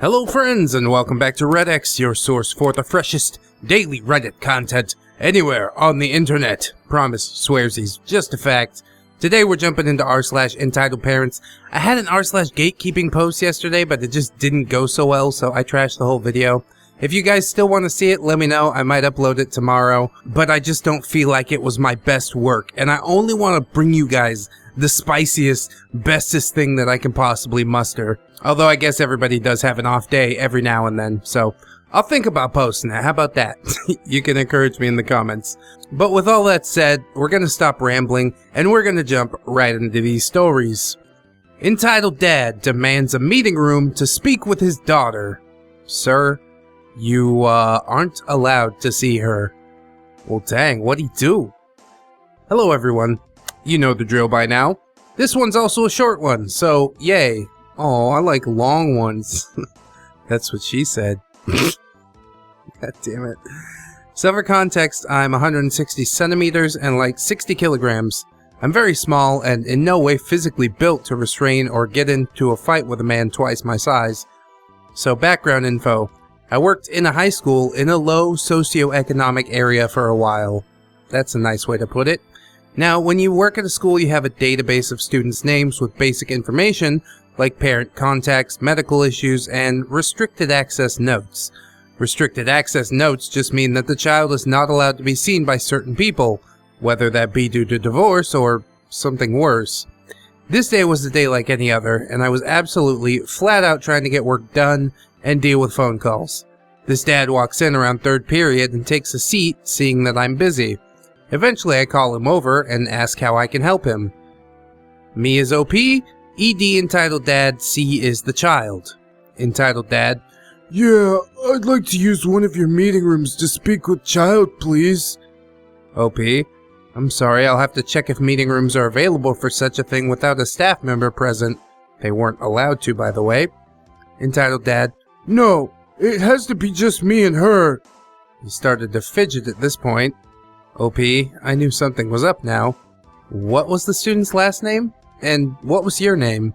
Hello friends, and welcome back to ReddX, your source for the freshest daily Reddit content anywhere on the internet. Promise, swearsies, just a fact. Today we're jumping into rSlash EntitledParents. I had an rSlash gatekeeping post yesterday, but it just didn't go so well, so I trashed the whole video. If you guys still want to see it, let me know. I might upload it tomorrow, but I just don't feel like it was my best work, and I only want to bring you guys the spiciest, bestest thing that I can possibly muster. Although I guess everybody does have an off day every now and then, so I'll think about posting it. How about that? You can encourage me in the comments. But with all that said, we're going to stop rambling, and we're going to jump right into these stories. Entitled Dad demands a meeting room to speak with his daughter. Sir, you aren't allowed to see her. Well, dang, what'd he do? Hello, everyone. You know the drill by now. This one's also a short one, so yay. Oh, I like long ones. That's what she said. God damn it. So for context, I'm 160 centimeters and like 60 kilograms. I'm very small and in no way physically built to restrain or get into a fight with a man twice my size. So background info. I worked in a high school in a low socioeconomic area for a while. That's a nice way to put it. Now, when you work at a school, you have a database of students' names with basic information like parent contacts, medical issues, and restricted access notes. Restricted access notes just mean that the child is not allowed to be seen by certain people, whether that be due to divorce or something worse. This day was a day like any other, and I was absolutely flat out trying to get work done and deal with phone calls. This dad walks in around third period and takes a seat, seeing that I'm busy. Eventually I call him over and ask how I can help him. Me is OP, ED Entitled Dad, C is the child. Entitled Dad, yeah, I'd like to use one of your meeting rooms to speak with child, please. OP, I'm sorry, I'll have to check if meeting rooms are available for such a thing without a staff member present. They weren't allowed to, by the way. Entitled Dad, no, it has to be just me and her. He started to fidget at this point. OP, I knew something was up now. What was the student's last name? And what was your name?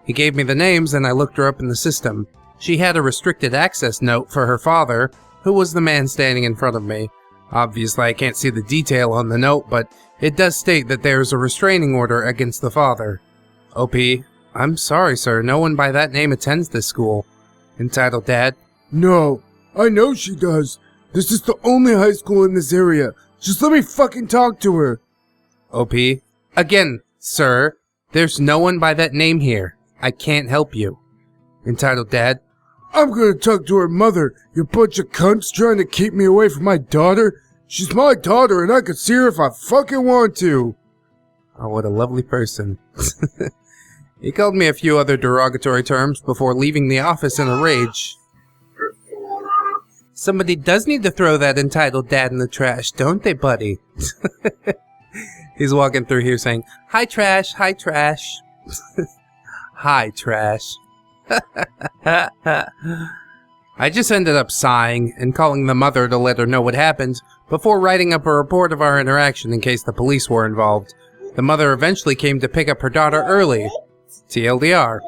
He gave me the names and I looked her up in the system. She had a restricted access note for her father, who was the man standing in front of me. Obviously I can't see the detail on the note, but it does state that there is a restraining order against the father. OP, I'm sorry sir, no one by that name attends this school. Entitled Dad, no, I know she does. This is the only high school in this area. Just let me fucking talk to her. OP, again, sir, there's no one by that name here. I can't help you. Entitled Dad, I'm gonna talk to her mother, you bunch of cunts trying to keep me away from my daughter. She's my daughter and I could see her if I fucking want to. Oh, what a lovely person. He called me a few other derogatory terms before leaving the office in a rage. Somebody does need to throw that Entitled Dad in the trash, don't they, buddy? He's walking through here saying, hi, trash, hi, trash. Hi, trash. I just ended up sighing and calling the mother to let her know what happened before writing up a report of our interaction in case the police were involved. The mother eventually came to pick up her daughter early. TLDR.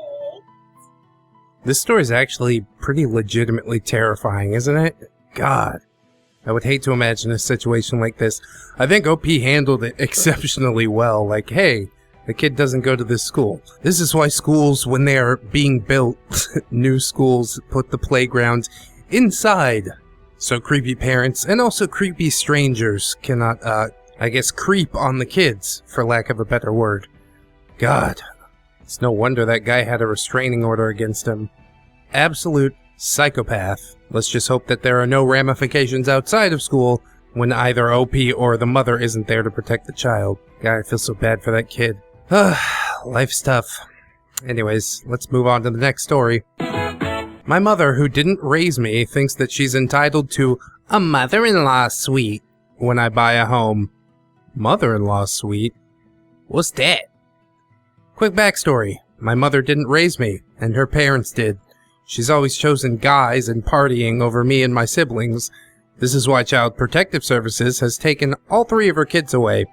This story is actually pretty legitimately terrifying, isn't it? God. I would hate to imagine a situation like this. I think OP handled it exceptionally well. Like, hey, the kid doesn't go to this school. This is why schools, when they are being built, new schools put the playground inside. So creepy parents and also creepy strangers cannot, I guess, creep on the kids, for lack of a better word. God. It's no wonder that guy had a restraining order against him. Absolute psychopath. Let's just hope that there are no ramifications outside of school when either OP or the mother isn't there to protect the child. God, I feel so bad for that kid. Life's tough. Anyways, let's move on to the next story. My mother, who didn't raise me, thinks that she's entitled to a mother-in-law suite when I buy a home. Mother-in-law suite? What's that? Quick backstory. My mother didn't raise me, and her parents did. She's always chosen guys and partying over me and my siblings. This is why Child Protective Services has taken all 3 of her kids away.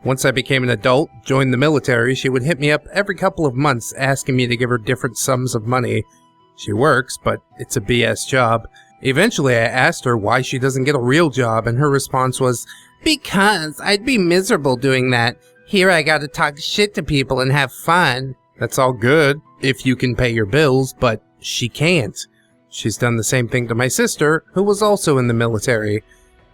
Once I became an adult, joined the military, she would hit me up every couple of months asking me to give her different sums of money. She works, but it's a BS job. Eventually, I asked her why she doesn't get a real job, and her response was, "Because I'd be miserable doing that. Here I gotta talk shit to people and have fun." That's all good if you can pay your bills, but she can't. She's done the same thing to my sister, who was also in the military.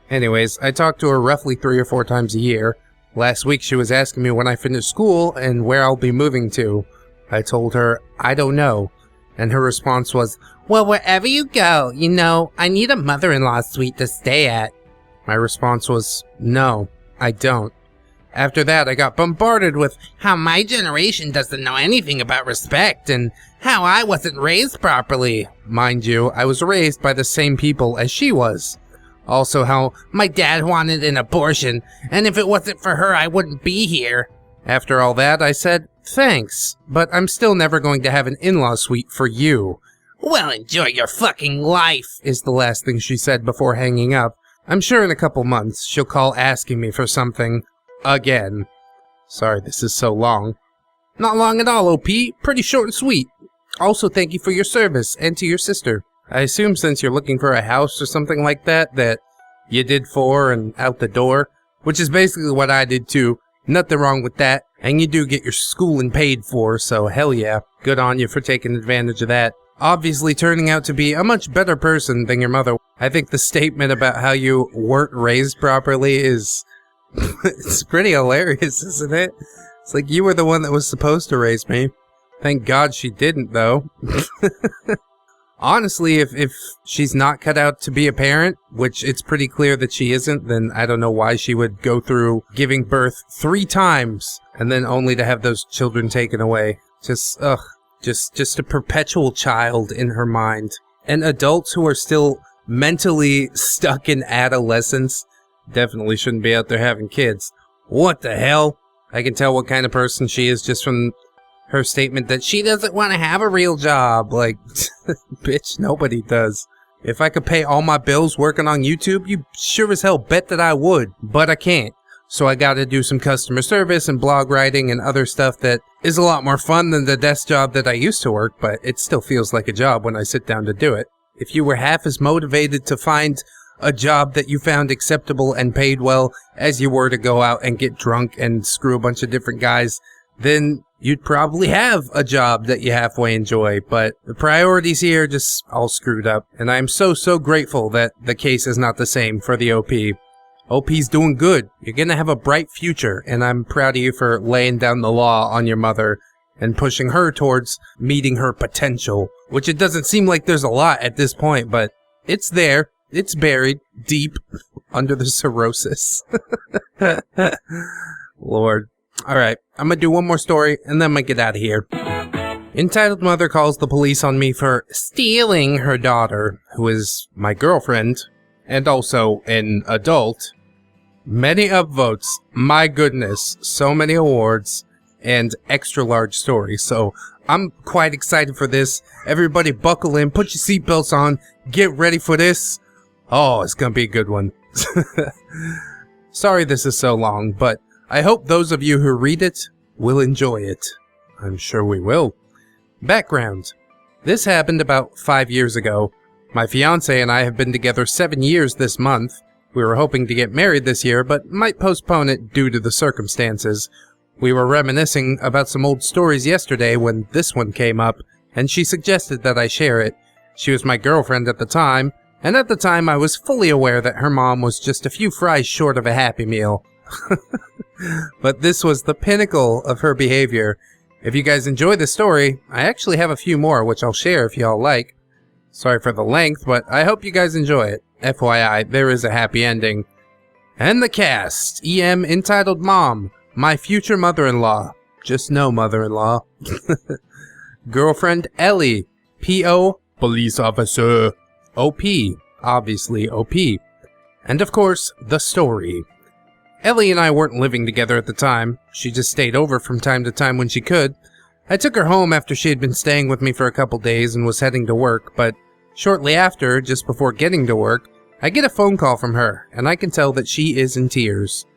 Anyways, I talk to her roughly 3 or 4 times a year. Last week she was asking me when I finish school and where I'll be moving to. I told her, I don't know. And her response was, "Well, wherever you go, you know, I need a mother-in-law suite to stay at." My response was, no, I don't. After that, I got bombarded with how my generation doesn't know anything about respect and how I wasn't raised properly. Mind you, I was raised by the same people as she was. Also how my dad wanted an abortion, and if it wasn't for her, I wouldn't be here. After all that, I said, thanks, but I'm still never going to have an in-law suite for you. Well, enjoy your fucking life, is the last thing she said before hanging up. I'm sure in a couple months, she'll call asking me for something. Again. Sorry this is so long. Not long at all, OP. Pretty short and sweet. Also, thank you for your service, and to your sister. I assume since you're looking for a house or something like that, that you did 4 and out the door, which is basically what I did too. Nothing wrong with that, and you do get your schooling paid for, so hell yeah. Good on you for taking advantage of that. Obviously turning out to be a much better person than your mother. I think the statement about how you weren't raised properly is... it's pretty hilarious, isn't it? It's like you were the one that was supposed to raise me. Thank God she didn't, though. Honestly, if she's not cut out to be a parent, which it's pretty clear that she isn't, then I don't know why she would go through giving birth 3 times and then only to have those children taken away. Just a perpetual child in her mind. And adults who are still mentally stuck in adolescence definitely shouldn't be out there having kids. What the hell? I can tell what kind of person she is just from her statement that she doesn't want to have a real job. Like, bitch, nobody does. If I could pay all my bills working on YouTube, you sure as hell bet that I would. But I can't. So I gotta do some customer service and blog writing and other stuff that is a lot more fun than the desk job that I used to work, but it still feels like a job when I sit down to do it. If you were half as motivated to find a job that you found acceptable and paid well as you were to go out and get drunk and screw a bunch of different guys, then you'd probably have a job that you halfway enjoy, but the priorities here are just all screwed up, and I am so grateful that the case is not the same for the OP. OP's doing good. You're gonna have a bright future, and I'm proud of you for laying down the law on your mother and pushing her towards meeting her potential, which it doesn't seem like there's a lot at this point, but it's there. It's buried deep under the cirrhosis. Lord. Alright, I'm gonna do one more story, and then I'm gonna get out of here. Entitled mother calls the police on me for stealing her daughter, who is my girlfriend, and also an adult. Many upvotes, my goodness, so many awards, and extra large stories, so I'm quite excited for this. Everybody buckle in, put your seatbelts on, get ready for this. Oh, it's gonna be a good one. Sorry this is so long, but I hope those of you who read it will enjoy it. I'm sure we will. Background. This happened about 5 years ago. My fiance and I have been together 7 years this month. We were hoping to get married this year, but might postpone it due to the circumstances. We were reminiscing about some old stories yesterday when this one came up, and she suggested that I share it. She was my girlfriend at the time, and at the time I was fully aware that her mom was just a few fries short of a Happy Meal. But this was the pinnacle of her behavior. If you guys enjoy the story, I actually have a few more which I'll share if y'all like. Sorry for the length, but I hope you guys enjoy it. FYI, there is a happy ending. And the cast. EM entitled Mom, my future mother-in-law. Just no mother-in-law. Girlfriend Ellie. P.O. Police officer. OP. Obviously OP. And of course, the story. Ellie and I weren't living together at the time. She just stayed over from time to time when she could. I took her home after she had been staying with me for a couple days and was heading to work, but shortly after, just before getting to work, I get a phone call from her, and I can tell that she is in tears.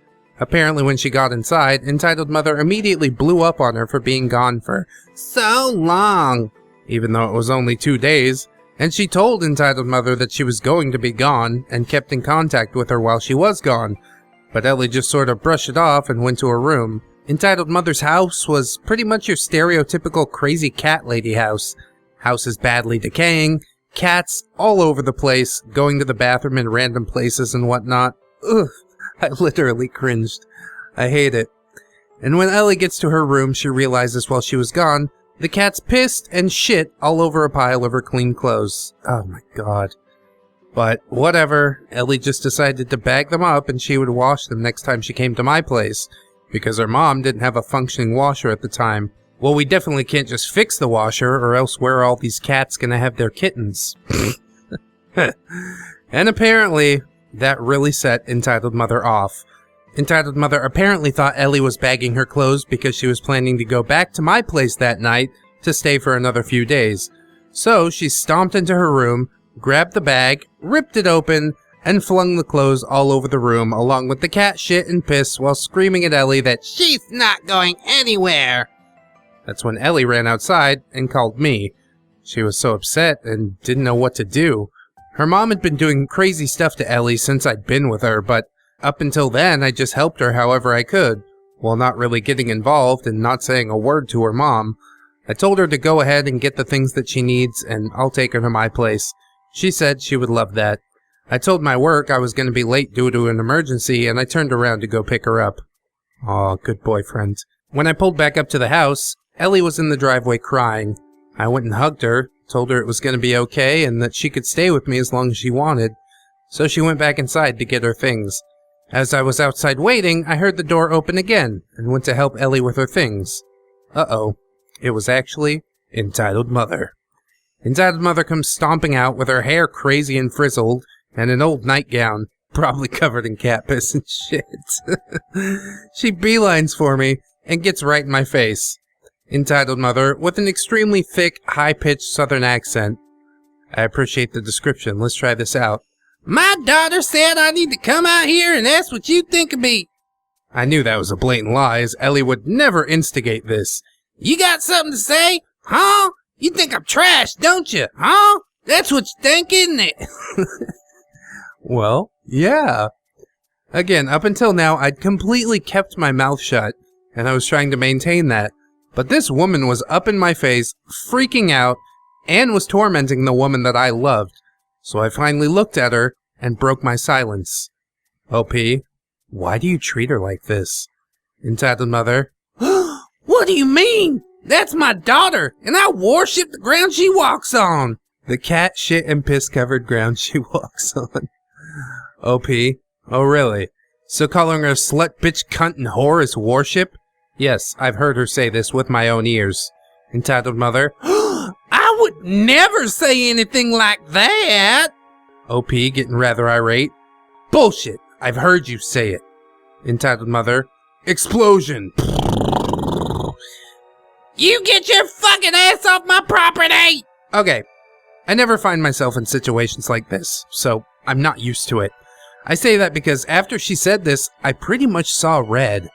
Apparently when she got inside, Entitled Mother immediately blew up on her for being gone for so long. even though it was only 2 days, and she told Entitled Mother that she was going to be gone and kept in contact with her while she was gone, but Ellie just sort of brushed it off and went to her room. Entitled Mother's house was pretty much your stereotypical crazy cat lady house. House is badly decaying, cats all over the place, going to the bathroom in random places and whatnot. Ugh, I literally cringed. I hate it. And when Ellie gets to her room, she realizes while she was gone, the cat's pissed and shit all over a pile of her clean clothes. Oh my god. But whatever, Ellie just decided to bag them up and she would wash them next time she came to my place, because her mom didn't have a functioning washer at the time. Well, we definitely can't just fix the washer, or else where are all these cats gonna have their kittens? And apparently, that really set Entitled Mother off. Entitled Mother apparently thought Ellie was bagging her clothes because she was planning to go back to my place that night to stay for another few days. So she stomped into her room, grabbed the bag, ripped it open, and flung the clothes all over the room along with the cat shit and piss while screaming at Ellie that she's not going anywhere. That's when Ellie ran outside and called me. She was so upset and didn't know what to do. Her mom had been doing crazy stuff to Ellie since I'd been with her, but up until then, I just helped her however I could, while not really getting involved and not saying a word to her mom. I told her to go ahead and get the things that she needs, and I'll take her to my place. She said she would love that. I told my work I was going to be late due to an emergency, and I turned around to go pick her up. Aw, good boyfriend. When I pulled back up to the house, Ellie was in the driveway crying. I went and hugged her, told her it was going to be okay, and that she could stay with me as long as she wanted. So she went back inside to get her things. As I was outside waiting, I heard the door open again, and went to help Ellie with her things. Uh-oh. It was actually Entitled Mother. Entitled Mother comes stomping out with her hair crazy and frizzled, and an old nightgown, probably covered in cat piss and shit. She beelines for me, and gets right in my face. Entitled Mother, with an extremely thick, high-pitched southern accent. I appreciate the description. Let's try this out. My daughter said I need to come out here and ask what you think of me. I knew that was a blatant lie, as Ellie would never instigate this. You got something to say? Huh? You think I'm trash, don't you? Huh? That's what you think, isn't it? Well, yeah. Again, up until now, I'd completely kept my mouth shut, and I was trying to maintain that. But this woman was up in my face, freaking out, and was tormenting the woman that I loved. So I finally looked at her and broke my silence. OP, why do you treat her like this? Entitled Mother. What do you mean? That's my daughter, and I worship the ground she walks on. The cat shit and piss covered ground she walks on. OP, oh really? So calling her a slut, bitch, cunt, and whore is worship? Yes, I've heard her say this with my own ears. Entitled Mother. I would never say anything like that! OP getting rather irate. Bullshit! I've heard you say it. Entitled Mother. Explosion! You get your fucking ass off my property! Okay, I never find myself in situations like this, so I'm not used to it. I say that because after she said this, I pretty much saw red.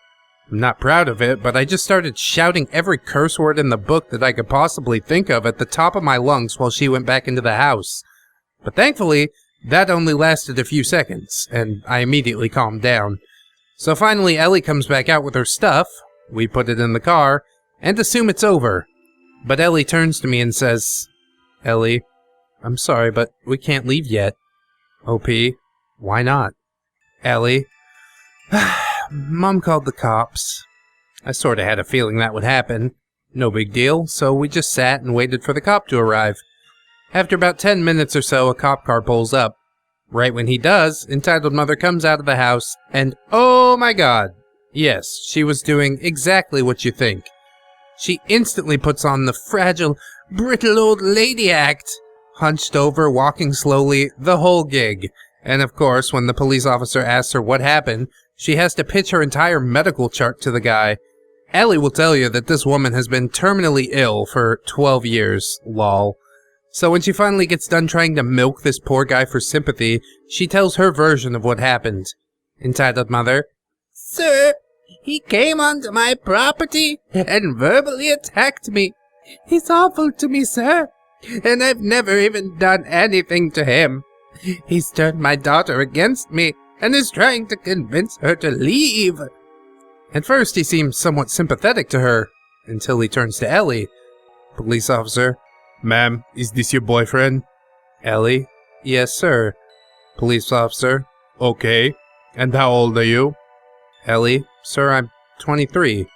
I'm not proud of it, but I just started shouting every curse word in the book that I could possibly think of at the top of my lungs while she went back into the house. But thankfully, that only lasted a few seconds, and I immediately calmed down. So finally Ellie comes back out with her stuff, we put it in the car, and assume it's over. But Ellie turns to me and says, Ellie, I'm sorry, but we can't leave yet. OP, why not? Ellie, Mom called the cops. I sorta had a feeling that would happen. No big deal, so we just sat and waited for the cop to arrive. After about 10 minutes or so, a cop car pulls up. Right when he does, Entitled Mother comes out of the house, and oh my god! Yes, she was doing exactly what you think. She instantly puts on the fragile, brittle old lady act. Hunched over, walking slowly, the whole gig. And of course, when the police officer asks her what happened, she has to pitch her entire medical chart to the guy. Ellie will tell you that this woman has been terminally ill for 12 years, lol. So when she finally gets done trying to milk this poor guy for sympathy, she tells her version of what happened. Entitled Mother. Sir, he came onto my property and verbally attacked me. He's awful to me, sir. And I've never even done anything to him. He's turned my daughter against me and is trying to convince her to leave. At first, he seems somewhat sympathetic to her, until he turns to Ellie. Police officer. Ma'am, is this your boyfriend? Ellie. Yes, sir. Police officer. Okay. And how old are you? Ellie. Sir, I'm 23.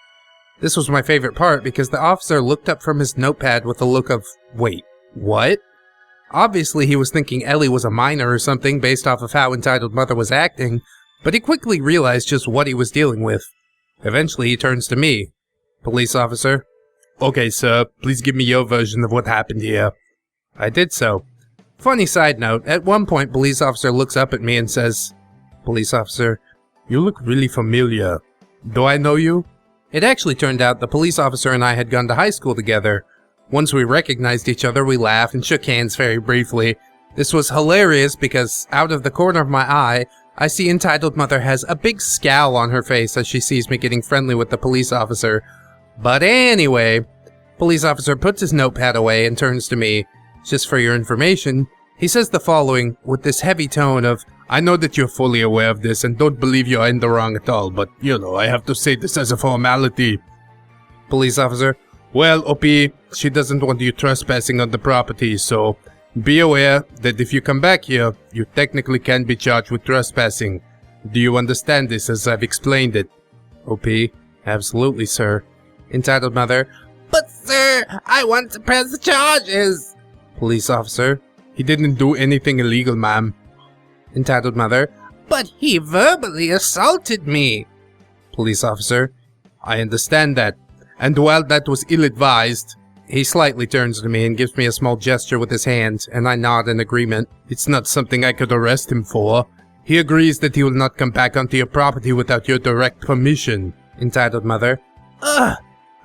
This was my favorite part because the officer looked up from his notepad with a look of, wait, what? Obviously he was thinking Ellie was a minor or something based off of how Entitled Mother was acting, but he quickly realized just what he was dealing with. Eventually he turns to me. Police officer. Okay, sir, please give me your version of what happened here. I did so. Funny side note, at one point police officer looks up at me and says, Police officer, you look really familiar. Do I know you? It actually turned out the police officer and I had gone to high school together. Once we recognized each other, we laughed and shook hands very briefly. This was hilarious because out of the corner of my eye, I see Entitled Mother has a big scowl on her face as she sees me getting friendly with the police officer. But anyway, police officer puts his notepad away and turns to me. Just for your information, he says the following with this heavy tone of, I know that you're fully aware of this and don't believe you're in the wrong at all, but, you know, I have to say this as a formality. Police officer. Well, OP, she doesn't want you trespassing on the property, so be aware that if you come back here, you technically can be charged with trespassing. Do you understand this as I've explained it? OP. Absolutely, sir. Entitled Mother. But sir, I want to press the charges. Police officer. He didn't do anything illegal, ma'am. Entitled Mother. But he verbally assaulted me. Police officer. I understand that. And while that was ill-advised, he slightly turns to me and gives me a small gesture with his hand, and I nod in agreement. It's not something I could arrest him for. He agrees that he will not come back onto your property without your direct permission. Entitled Mother. Ugh.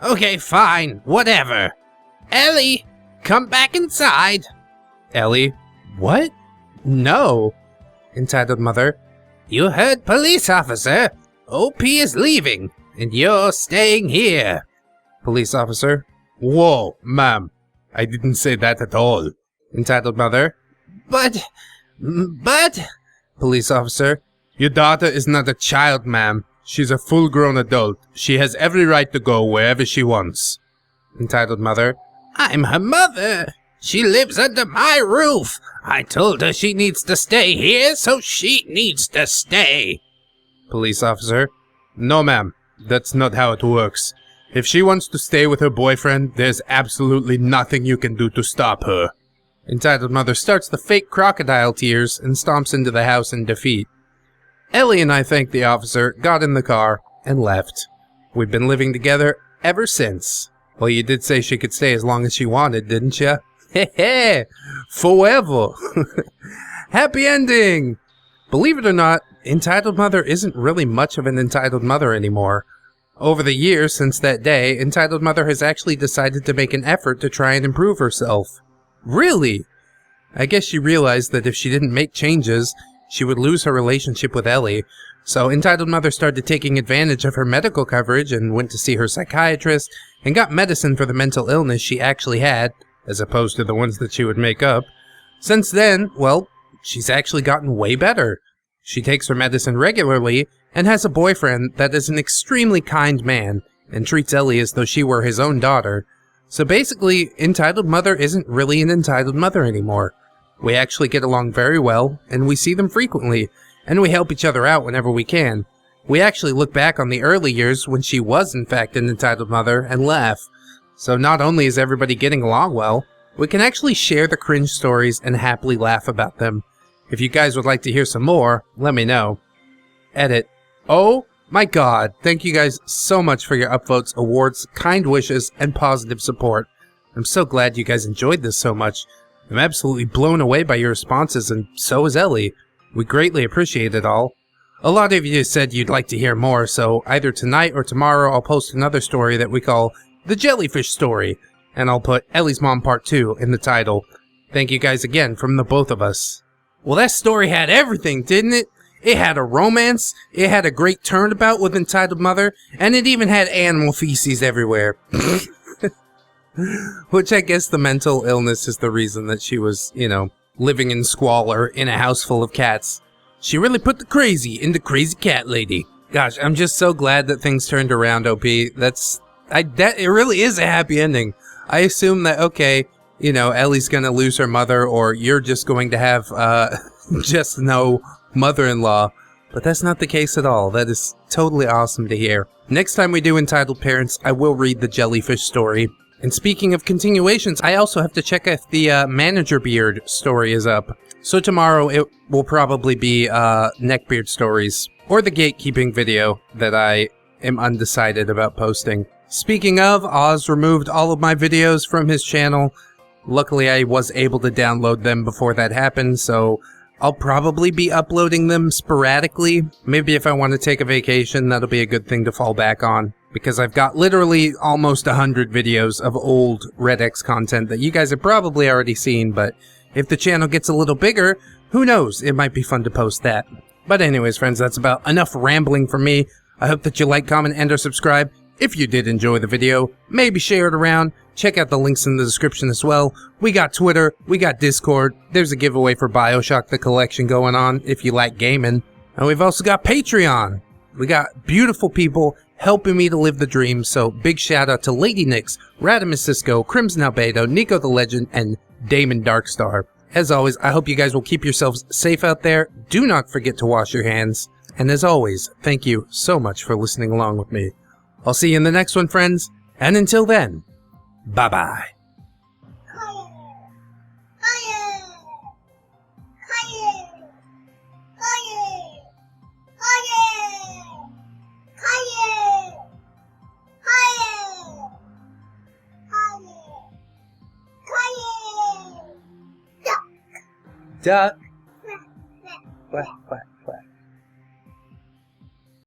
Okay, fine. Whatever. Ellie, come back inside. Ellie. What? No. Entitled Mother. You heard police officer. OP is leaving, and you're staying here. Police officer. Whoa, ma'am. I didn't say that at all. Entitled Mother. But... Police officer. Your daughter is not a child, ma'am. She's a full-grown adult. She has every right to go wherever she wants. Entitled Mother. I'm her mother. She lives under my roof. I told her she needs to stay here, so she needs to stay. Police officer. No, ma'am. That's not how it works. If she wants to stay with her boyfriend, there's absolutely nothing you can do to stop her. Entitled Mother starts the fake crocodile tears and stomps into the house in defeat. Ellie and I thanked the officer, got in the car, and left. We've been living together ever since. Well, you did say she could stay as long as she wanted, didn't ya? Heh, forever. Happy ending! Believe it or not, Entitled Mother isn't really much of an entitled mother anymore. Over the years since that day, Entitled Mother has actually decided to make an effort to try and improve herself. Really? I guess she realized that if she didn't make changes, she would lose her relationship with Ellie. So Entitled Mother started taking advantage of her medical coverage and went to see her psychiatrist and got medicine for the mental illness she actually had, as opposed to the ones that she would make up. Since then, well, she's actually gotten way better. She takes her medicine regularly and has a boyfriend that is an extremely kind man and treats Ellie as though she were his own daughter. So basically, Entitled Mother isn't really an entitled mother anymore. We actually get along very well, and we see them frequently, and we help each other out whenever we can. We actually look back on the early years when she was in fact an entitled mother and laugh. So not only is everybody getting along well, we can actually share the cringe stories and happily laugh about them. If you guys would like to hear some more, let me know. Edit. Oh my god, thank you guys so much for your upvotes, awards, kind wishes, and positive support. I'm so glad you guys enjoyed this so much. I'm absolutely blown away by your responses, and so is Ellie. We greatly appreciate it all. A lot of you said you'd like to hear more, so either tonight or tomorrow I'll post another story that we call The Jellyfish Story, and I'll put Ellie's Mom Part 2 in the title. Thank you guys again from the both of us. Well, that story had everything, didn't it? It had a romance, it had a great turnabout with Entitled Mother, and it even had animal feces everywhere. Which I guess the mental illness is the reason that she was, you know, living in squalor in a house full of cats. She really put the crazy into Crazy Cat Lady. Gosh, I'm just so glad that things turned around, OP. It really is a happy ending. I assume that, okay, you know, Ellie's gonna lose her mother, or you're just going to have, just no mother-in-law. But that's not the case at all. That is totally awesome to hear. Next time we do Entitled Parents, I will read the jellyfish story. And speaking of continuations, I also have to check if the Manager Beard story is up. So tomorrow it will probably be Neckbeard stories, or the gatekeeping video that I am undecided about posting. Speaking of, Oz removed all of my videos from his channel. Luckily I was able to download them before that happened, so I'll probably be uploading them sporadically. Maybe if I want to take a vacation, that'll be a good thing to fall back on. Because I've got literally almost 100 videos of old RedX content that you guys have probably already seen, but if the channel gets a little bigger, who knows, it might be fun to post that. But anyways, friends, that's about enough rambling from me. I hope that you like, comment, and or subscribe. If you did enjoy the video, maybe share it around. Check out the links in the description as well. We got Twitter, we got Discord. There's a giveaway for BioShock the Collection going on if you like gaming. And we've also got Patreon. We got beautiful people helping me to live the dream, so big shout out to Lady Nix, Radimus Cisco, Crimson Albedo, Nico the Legend, and Damon Darkstar. As always, I hope you guys will keep yourselves safe out there. Do not forget to wash your hands. And as always, thank you so much for listening along with me. I'll see you in the next one, friends. And until then, bye-bye. Duck. Quack, quack, quack.